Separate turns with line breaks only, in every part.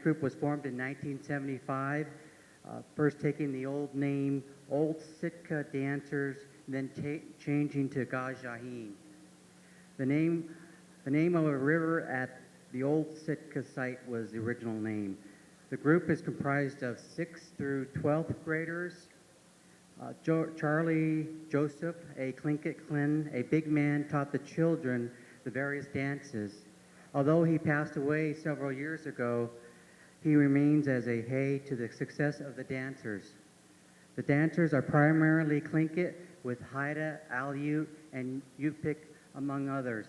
group was formed in 1975, first taking the old name Old Sitka Dancers, then changing to Gajahin. The name of a river at the old Sitka site was the original name. The group is comprised of 6th through 12th graders. Charlie Joseph, a Tlingit Klin, a big man, taught the children the various dances. Although he passed away several years ago, he remains as a hey to the success of the dancers. The dancers are primarily Tlingit with Haida, Aleut, and Yupik, among others.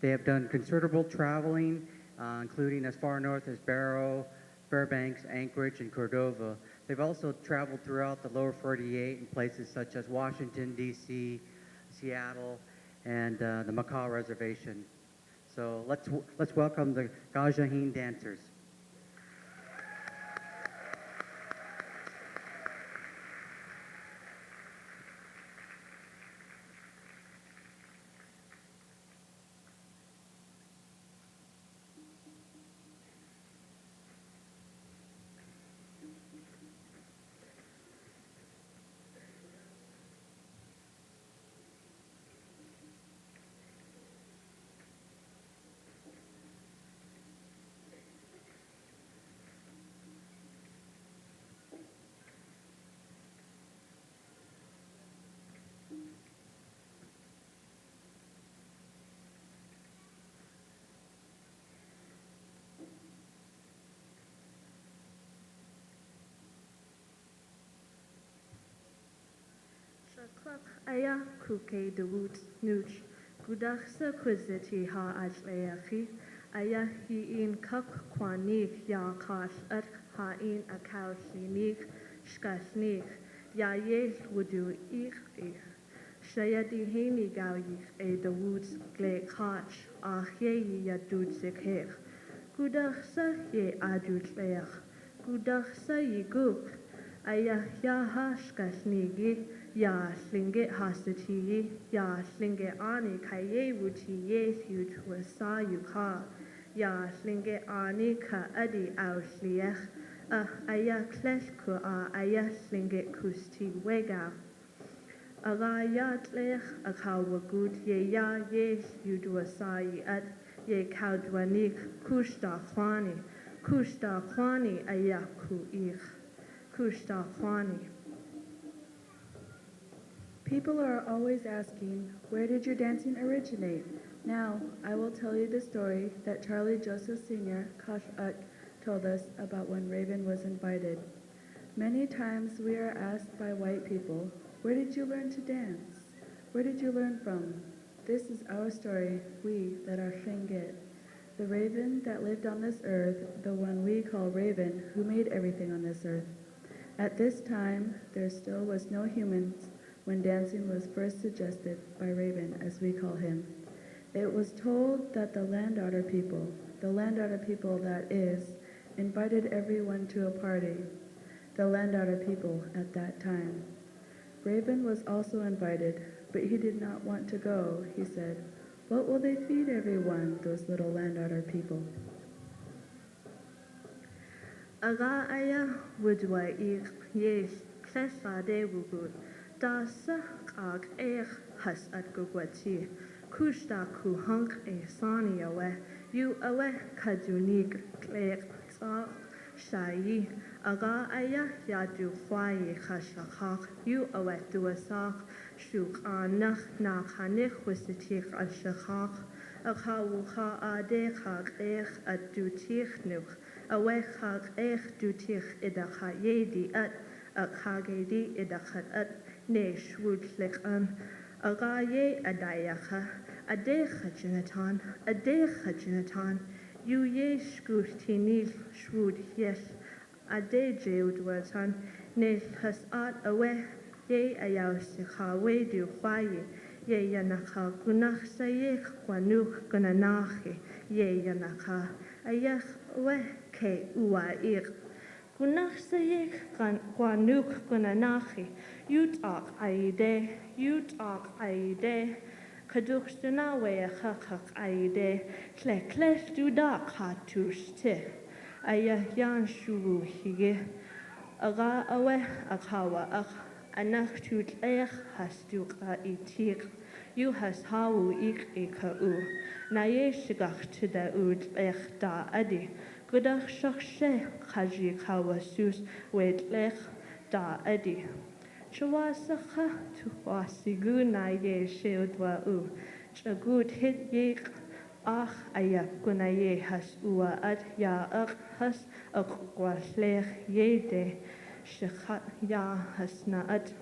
They have done considerable traveling, including as far north as Barrow, Fairbanks, Anchorage, and Cordova. They've also traveled throughout the lower 48 in places such as Washington, D.C., Seattle, and the Makah Reservation. So let's welcome the Gajahin dancers.
Cluck aya kuke de woot nooch. Gudachsa quiziti ha ajleachi. Aya hi in kuk kwanig ya kash at ha in a kaushinig skashnig. Ya ye wudu ich. Shaya di heni gawich e de woods gle kach. Ach ye ya dood zich. Gudachsa ye adutleach. Gudachsa ye guk. Aya ya ha skashnigi. Ya slinge hasati, ya slinge ani kaye wuti ye thutwasa yuka, ya slinge ani ka adi ausliech, aya klesh ku aya slinge kusti wega. Aga ya tlech a kawagud ye ya thutwasa at ye kawdwanik kushta kwani aya ku ich, kushta kwani.
People are always asking, where did your dancing originate? Now, I will tell you the story that Charlie Joseph Sr. Kash'ak told us about when Raven was invited. Many times we are asked by white people, where did you learn to dance? Where did you learn from? This is our story, we that are Tlingit. The raven that lived on this earth, the one we call Raven, who made everything on this earth. At this time, there still was no humans when dancing was first suggested by Raven, as we call him. It was told that the land otter people that is, invited everyone to a party, the land otter people at that time. Raven was also invited, but he did not want to go. He said, what will they feed everyone, those little land otter people?
Aga aya wudwa ich yes klesade wugut. Dasa ag has at gugwati. Kushta ku hunk sani awe. You awe kadunik klek shayi. Aga aya yadu hwaye khashakak. You awe duasak. Shuk anach na khanich wisitich al shakak. Akawuha ade kak at dutich nuch. Awe kak dutich idaka yedi at. Akagedi idakhat at. Nesh woodlick agaye adayacha, adecha jinatan, you ye scrutiny shwood yes, ade jeudwatan, nesh has at away, ye ayausicha we do kwaye, ye yanaka gunach sayek kwanuk gunanachi, ye yanaka, ayach we ke ua ir. Gunach sayek kwanuk gunanachi, Yutak aide, kadukstana we chakak aide, klekles dudak hatushte. Ayahyan shuru hige. Aga awe akawa ak. Anak tut hastuk itik. You has hawu ik u. Naye shigach to the ud da adi. Gudach shakshe kaji kawasus wed lech da adi. Chawasaka tuwasigu naye sheudwa u. Chagut hit yek ach ayak gunaye has ua at ya ak has akwaslech yede. Shekha ya has na at.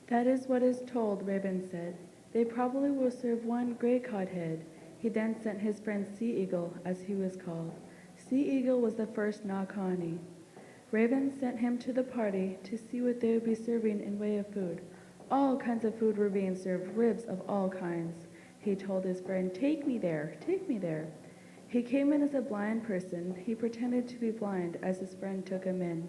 That is what is told, Raven said. They probably will serve one gray cod head. He then sent his friend Sea Eagle, as he was called. Sea Eagle was the first Nakani. Raven sent him to the party to see what they would be serving in way of food. All kinds of food were being served, ribs of all kinds. He told his friend, "Take me there, take me there." He came in as a blind person. He pretended to be blind as his friend took him in.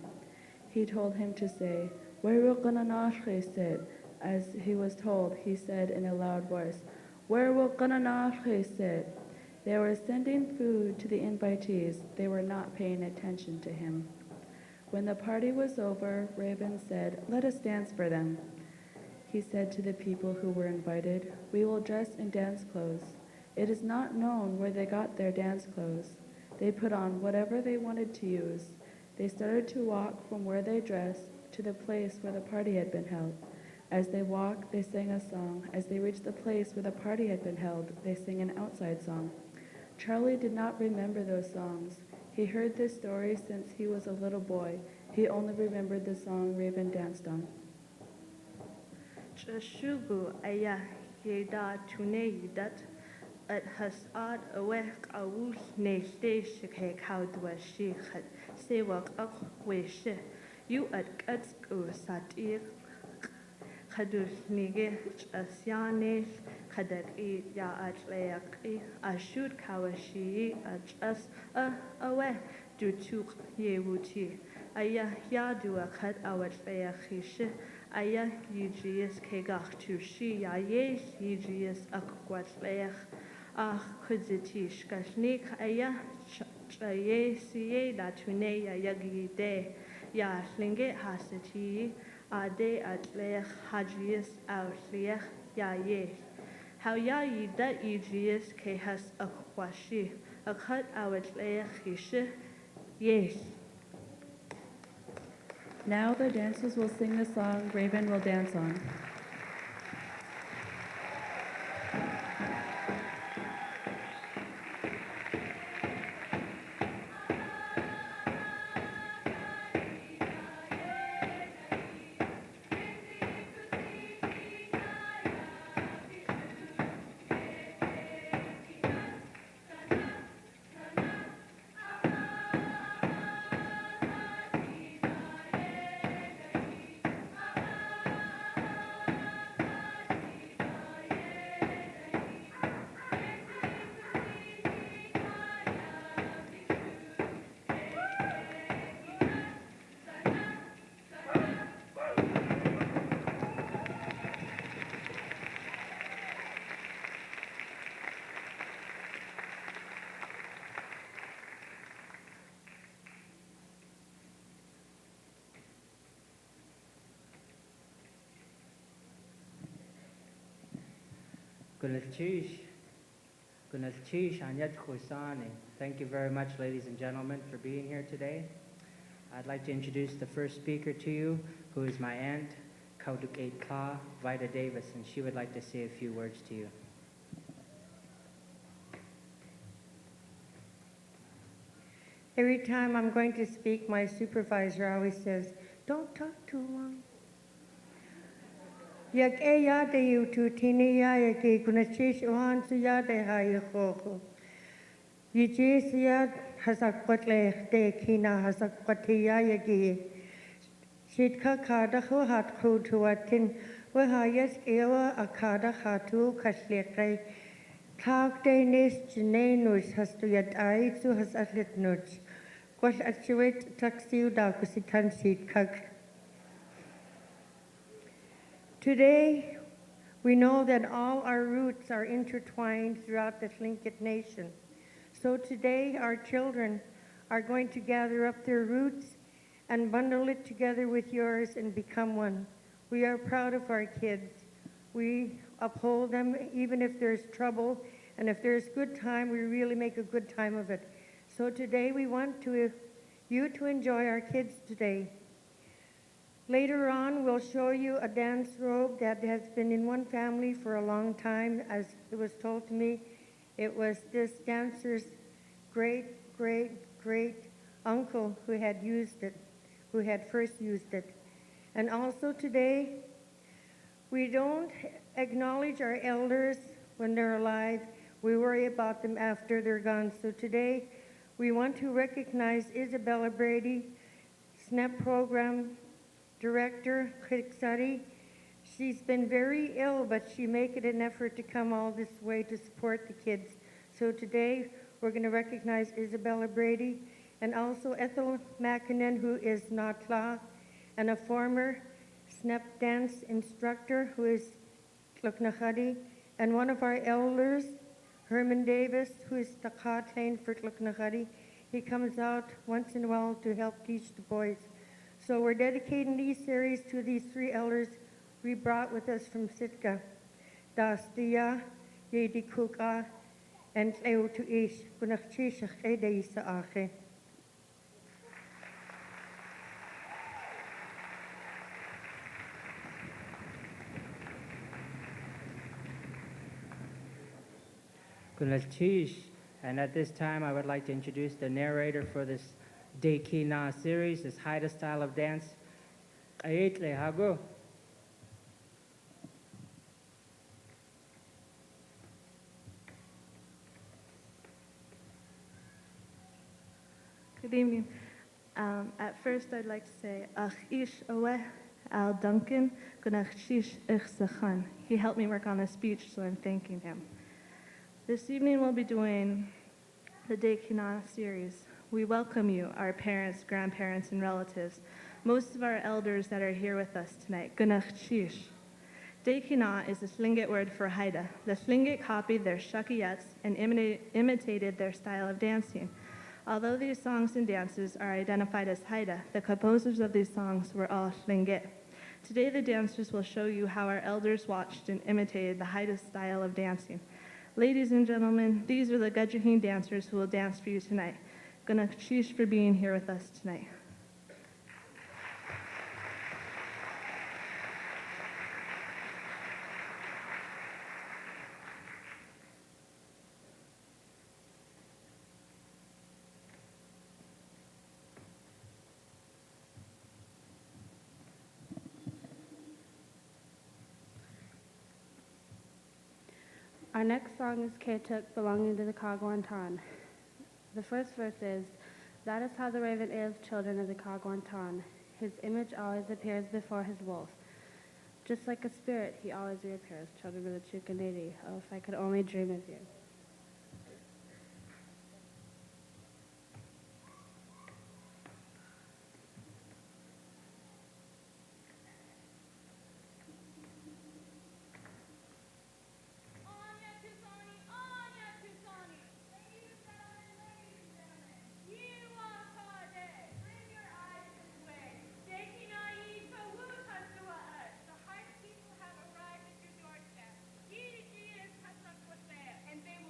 He told him to say, "Where will Gananashre sit?" As he was told, he said in a loud voice, "Where will Gananashre sit?" They were sending food to the invitees. They were not paying attention to him. When the party was over, Raven said, "Let us dance for them." He said to the people who were invited, "We will dress in dance clothes." It is not known where they got their dance clothes. They put on whatever they wanted to use. They started to walk from where they dressed to the place where the party had been held. As they walked, they sang a song. As they reached the place where the party had been held, they sang an outside song. Charlie did not remember those songs. He heard this story since he was a little boy. He only remembered the song Raven danced on.
Chashugu ayah yeda tune yidat. At has ad awek awus ne steshik haudwa shikhat. Sewak ak weshe. You at katsku satir. Kadus nige asyanes kadak ya atleaki ashud kawashi as awe dutuk yewuti ayah yadu akat awatleakishe ayah yijias kegach tushi ya yes yijias akwatleach kudzitish kashnik ayah chayesiye latune ya yagide ya linge hasati Ade atleach hajias outleach ya ye. How ya yida ijias ke has akwashi. Akat outleach hishe. Yes.
Now the dancers will sing the song Raven will dance on.
Thank you very much, ladies and gentlemen, for being here today. I'd like to introduce the first speaker to you, who is my aunt, Kauduk Eid Kla, Vida Davis, and she would like to say a few words to you.
Every time I'm going to speak, my supervisor always says, "Don't talk too long." Yak e ya de yu tu tini ya ya ke kuna chish ohan su ya de ha yu khokho. Yi jis ya hasak patle de kina hasak pati ya ya ki. Shit ka kada ho hat khu tu atin wa ha yes ewa akada khatu kashlekay. Tag de nis jine nus hastu yat ai su has atlet nus. Kwash atchewet taksiu da kusitan shit kak. Today, we know that all our roots are intertwined throughout the Tlingit Nation. So today, our children are going to gather up their roots and bundle it together with yours and become one. We are proud of our kids. We uphold them even if there's trouble, and if there's good time, we really make a good time of it. So today we want you to enjoy our kids today. Later on, we'll show you a dance robe that has been in one family for a long time. As it was told to me, it was this dancer's great uncle who had used it, who had first used it. And also today, we don't acknowledge our elders when they're alive. We worry about them after they're gone. So today, we want to recognize Isabella Brady, SNAP program director, Kriksari. She's been very ill, but she made it an effort to come all this way to support the kids. So today, we're going to recognize Isabella Brady and also Ethel Makinen, who is Natla, and a former SNAP dance instructor who is Tluknachadi, and one of our elders, Herman Davis, who is Takatain for Tluknachadi. He comes out once in a while to help teach the boys. So we're dedicating these series to these three elders we brought with us from Sitka, Dastia, Yedikuka, and Tleutuish, Kunachishach Edeisa Ache.
Kunalchish. And at this time, I would like to introduce the narrator for this Dekina series, this Haida style of dance. Aitle Hago.
Good evening. At first, I'd like to say, Ach ish aweh al Duncan, gunach shish ich zachan. He helped me work on this speech, so I'm thanking him. This evening, we'll be doing the Dekina series. We welcome you, our parents, grandparents, and relatives, most of our elders that are here with us tonight. Gunach shish. Dekina is the Tlingit word for Haida. The Tlingit copied their shakiyats and imitated their style of dancing. Although these songs and dances are identified as Haida, the composers of these songs were all Tlingit. Today, the dancers will show you how our elders watched and imitated the Haida style of dancing. Ladies and gentlemen, these are the Gajahin dancers who will dance for you tonight. Ganakshish for being here with us tonight.
Our next song is Ketuk, belonging to the Kagwantan. The first verse is, that is how the raven is, children of the Kagwantan. His image always appears before his wolf. Just like a spirit, he always reappears, children of the Chukanidi. Oh, if I could only dream of you.
And they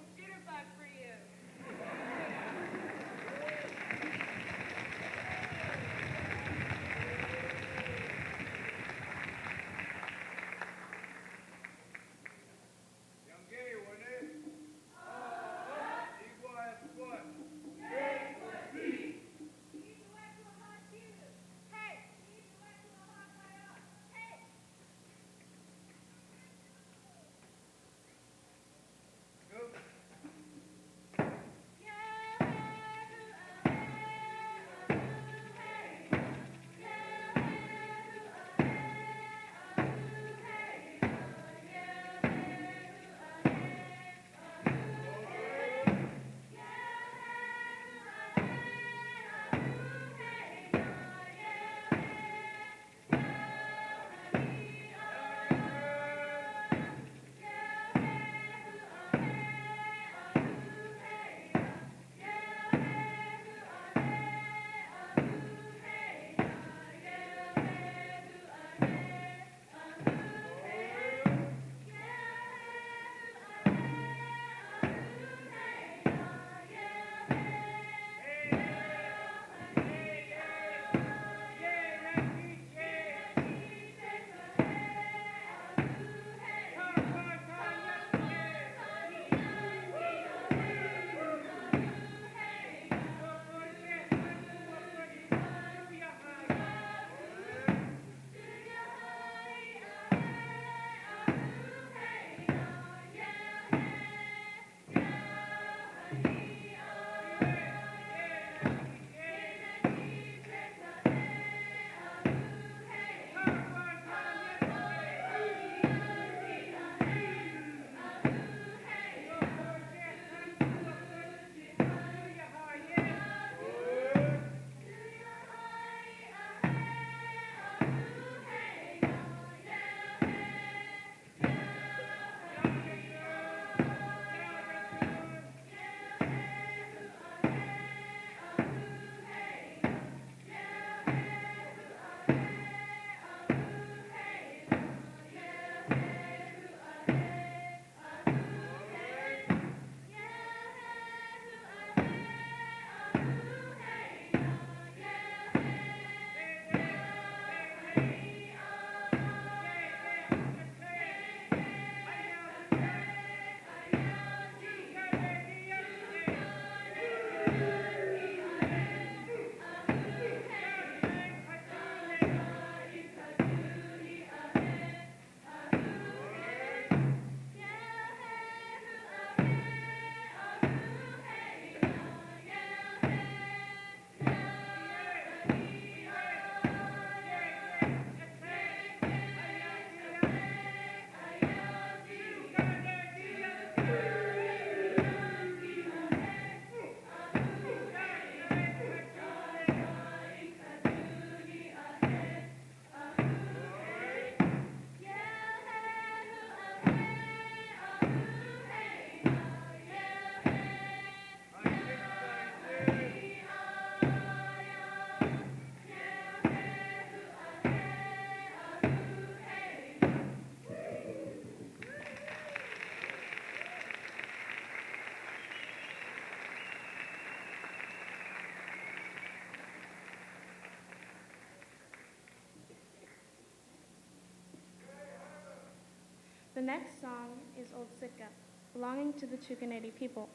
next song is Old Sitka, belonging to the Chukaneti people.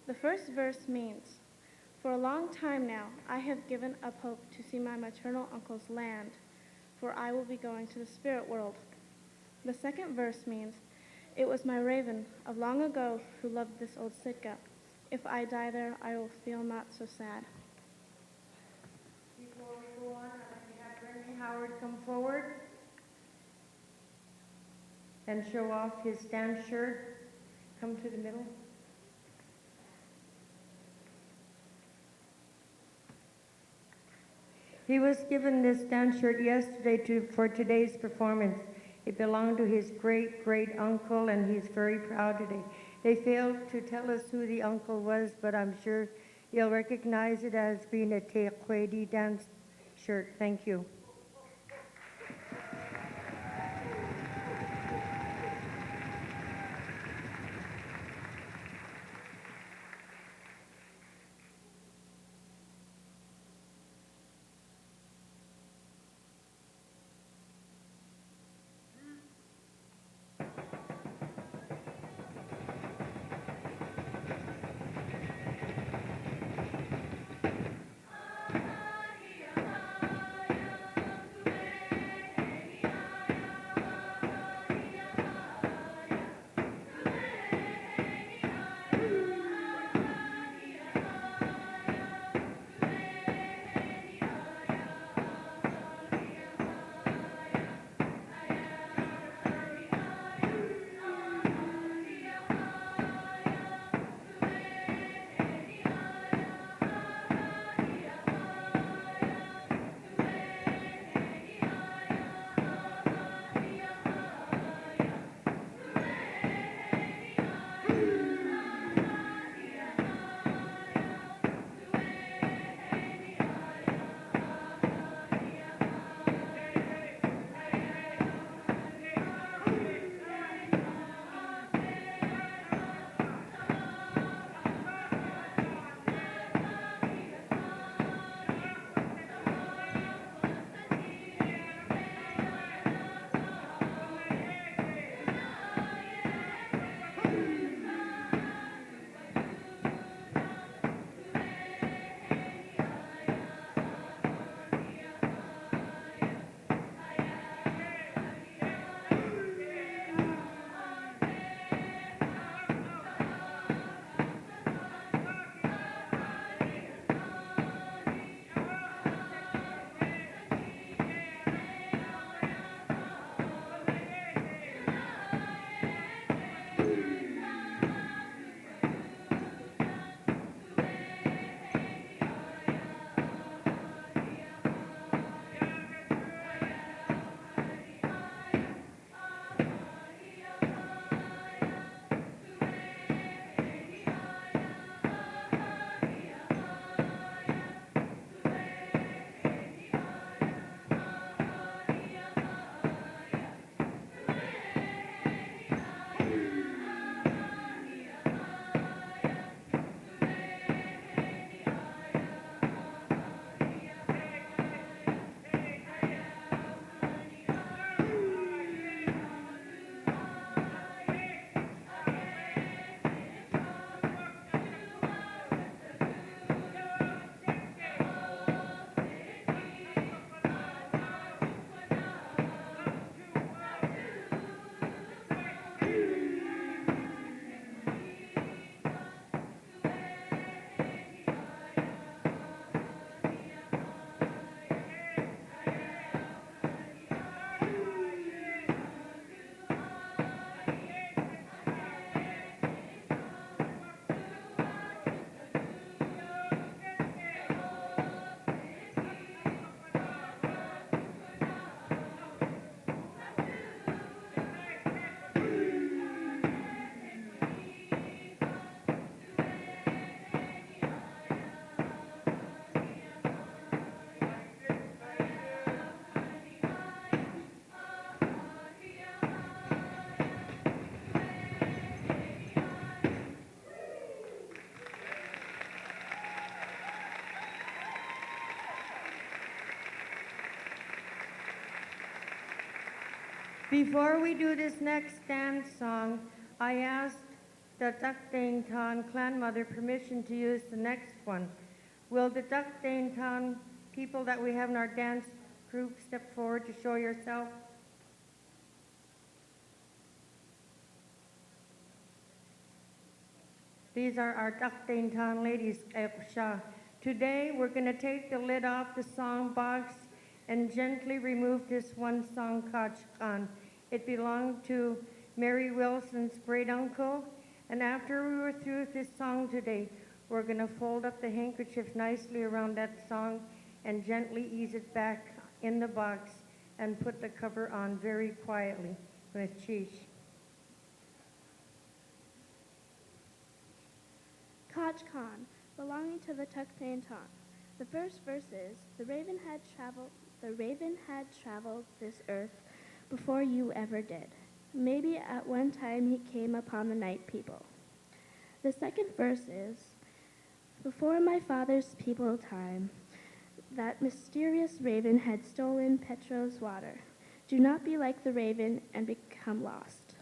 The first verse means, "For a long time now, I have given up hope to see my maternal uncle's land, for I will be going to the spirit world." The second verse means, "It was my raven of long ago who loved this old Sitka. If I die there, I will feel not so sad."
Before we go on, I'd like to have Bernie Howard come forward and show off his dance shirt. Come to the middle. He was given this dance shirt yesterday for today's performance. It belonged to his great uncle, and he's very proud today. They failed to tell us who the uncle was, but I'm sure you'll recognize it as being a Te Kwedi dance shirt. Thank you. Before we do this next dance song, I asked the Duckdainton clan mother permission to use the next one. Will the Duckdainton people that we have in our dance group step forward to show yourself? These are our Duckdainton ladies. Today we're going to take the lid off the song box and gently remove this one song, Kachkan. It belonged to Mary Wilson's great uncle. And after we were through with this song today, we're going to fold up the handkerchief nicely around that song and gently ease it back in the box and put the cover on very quietly with Chish.
Kachkan, belonging to the Tuktainton. The first verse is, the raven had traveled this earth before you ever did. Maybe at one time he came upon the night people. The second verse is, before my father's people time, that mysterious raven had stolen Petro's water. Do not be like the raven and become lost.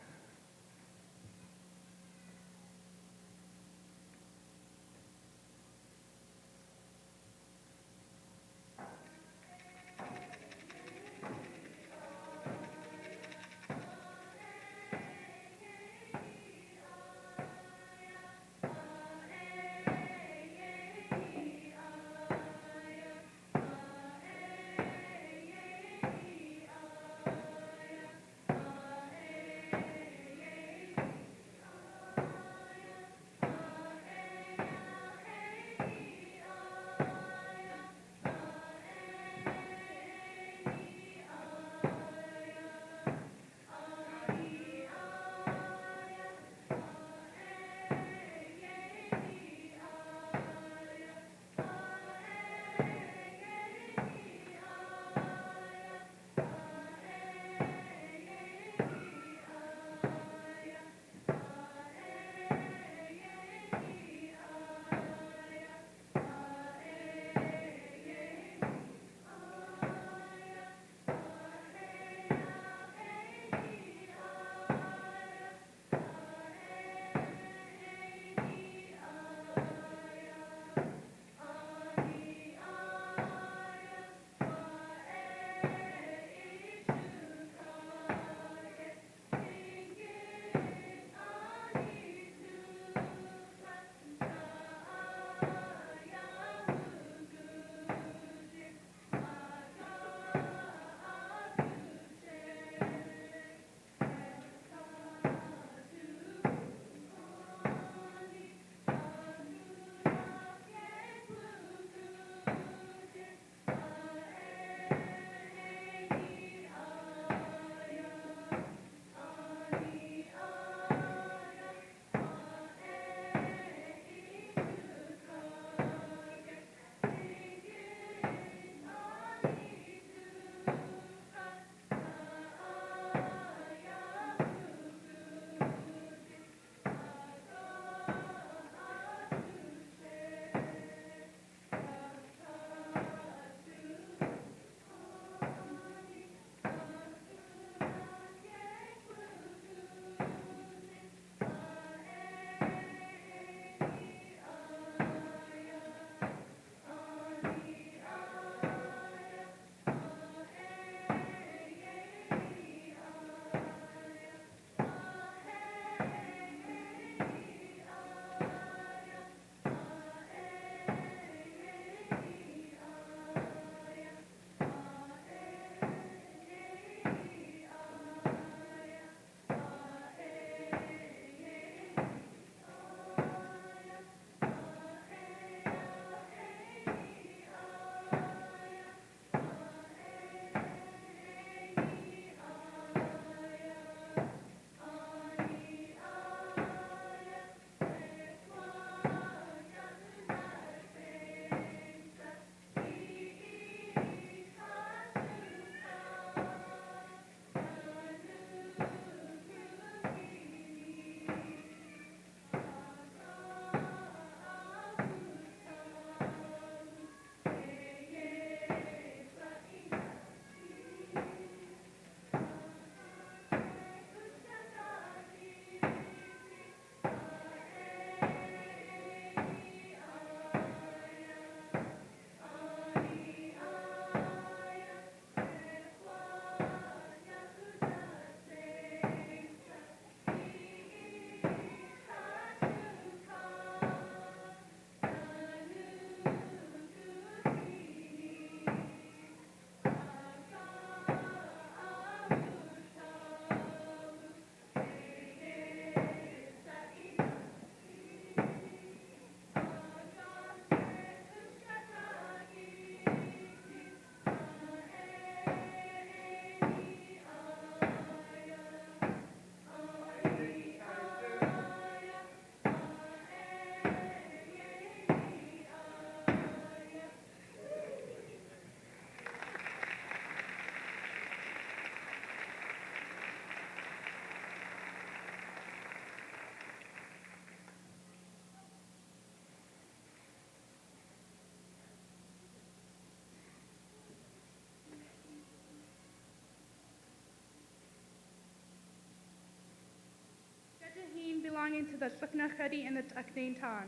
belonging to the Tlaknachari and the Taknaintan.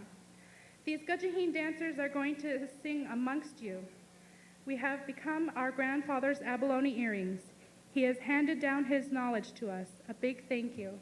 These Gajahin dancers are going to sing amongst you. We have become our grandfather's abalone earrings. He has handed down his knowledge to us. A big thank you.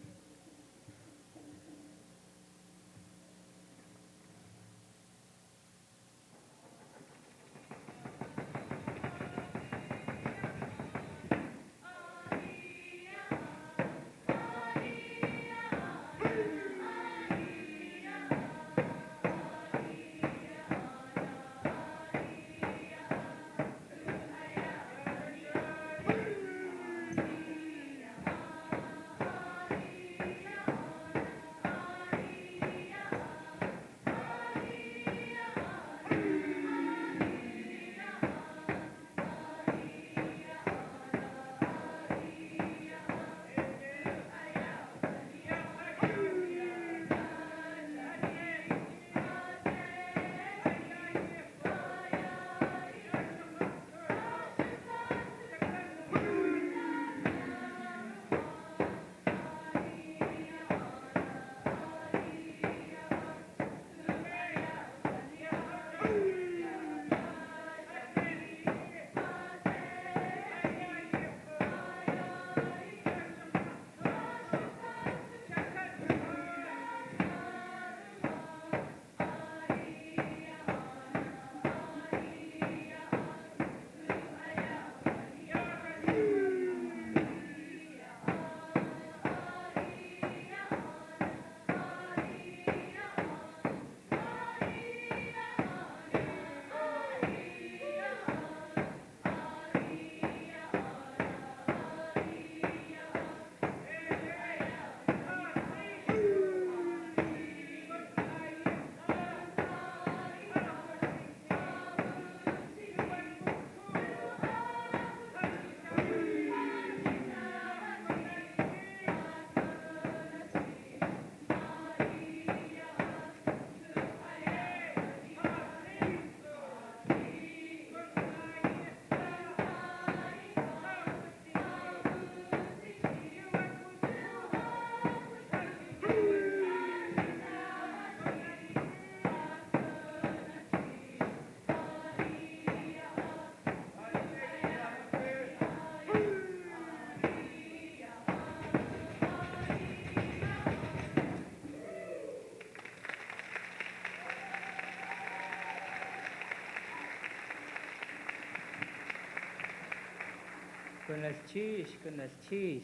Goodness cheese.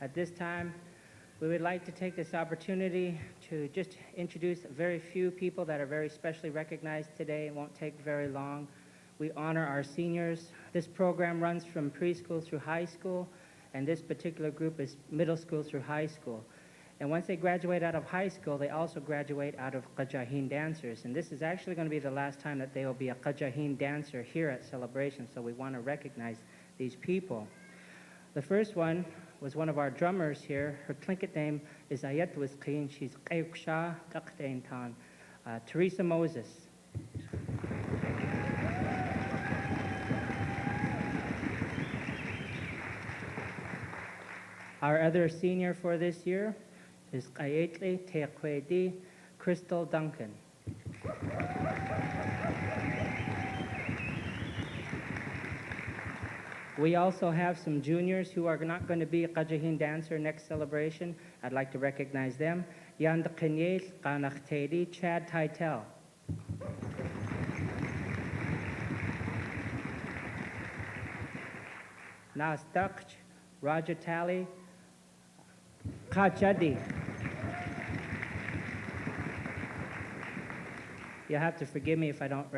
At this time, we would like to take this opportunity to just introduce very few people that are very specially recognized today. It won't take very long. We honor our seniors. This program runs from preschool through high school, and this particular group is middle school through high school. And once they graduate out of high school, they also graduate out of Gajahin dancers. And this is actually going to be the last time that they will be a Gajahin dancer here at Celebration, so we want to recognize these people. The first one was one of our drummers here. Her Tlingit name is Ayat Wiskin. She's Gájaa Takdaintan, Teresa Moses. Our other senior for this year is Qayetle Teakwedi Crystal Duncan. We also have some juniors who are not going to be a Gajahin dancer next celebration. I'd like to recognize them. Yan Kenyes Qanachtedi Chad Taitel. Nas Dakch Raja Tali Kachadi. You'll have to forgive me if I don't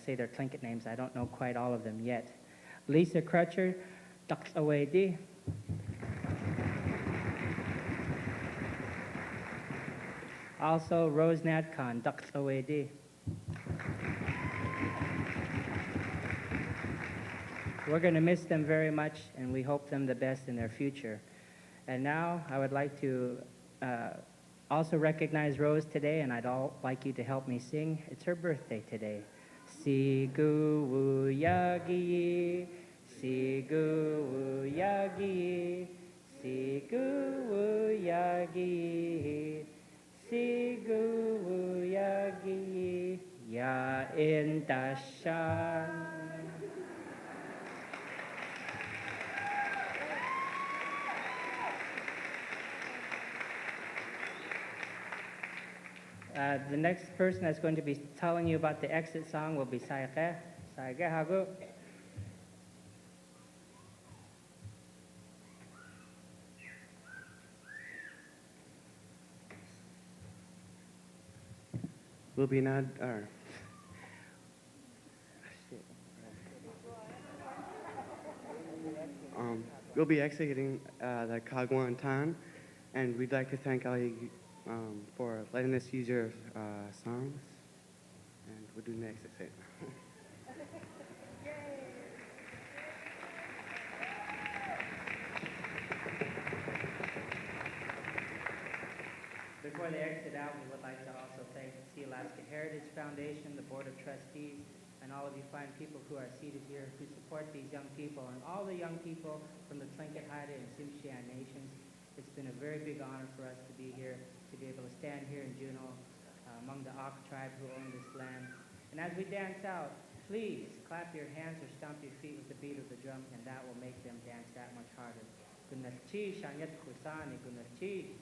say their Tlingit names. I don't know quite all of them yet. Lisa Crutcher, Daksawedi. Also Rose Nadkon, Daksawedi. We're going to miss them very much, and we hope them the best in their future. And now I would like to also recognize Rose today, and I'd like you to help me sing. It's her birthday today. Sigu wu yagi, sigu wu yagi, sigu wu yagi. sigu yagi ya in dashan. The next person that's going to be telling you about the exit song will be Saike. Saike Hagu.
We'll be not, or we'll be exiting the Kagwantan, and we'd like to thank all you for letting us use your songs, and we'll do the next exit.
Before they exit out, we would like to also thank the Sealaska Heritage Foundation, the Board of Trustees, and all of you fine people who are seated here who support these young people and all the young people from the Tlingit, Haida, and Tsimshian nations. It's been a very big honor for us to be here, to be able to stand here in Juneau among the Ak tribe who own this land. And as we dance out, please clap your hands or stomp your feet with the beat of the drum, and that will make them dance that much harder. Gunnachi, Shanyat Kusani, Gunnachi.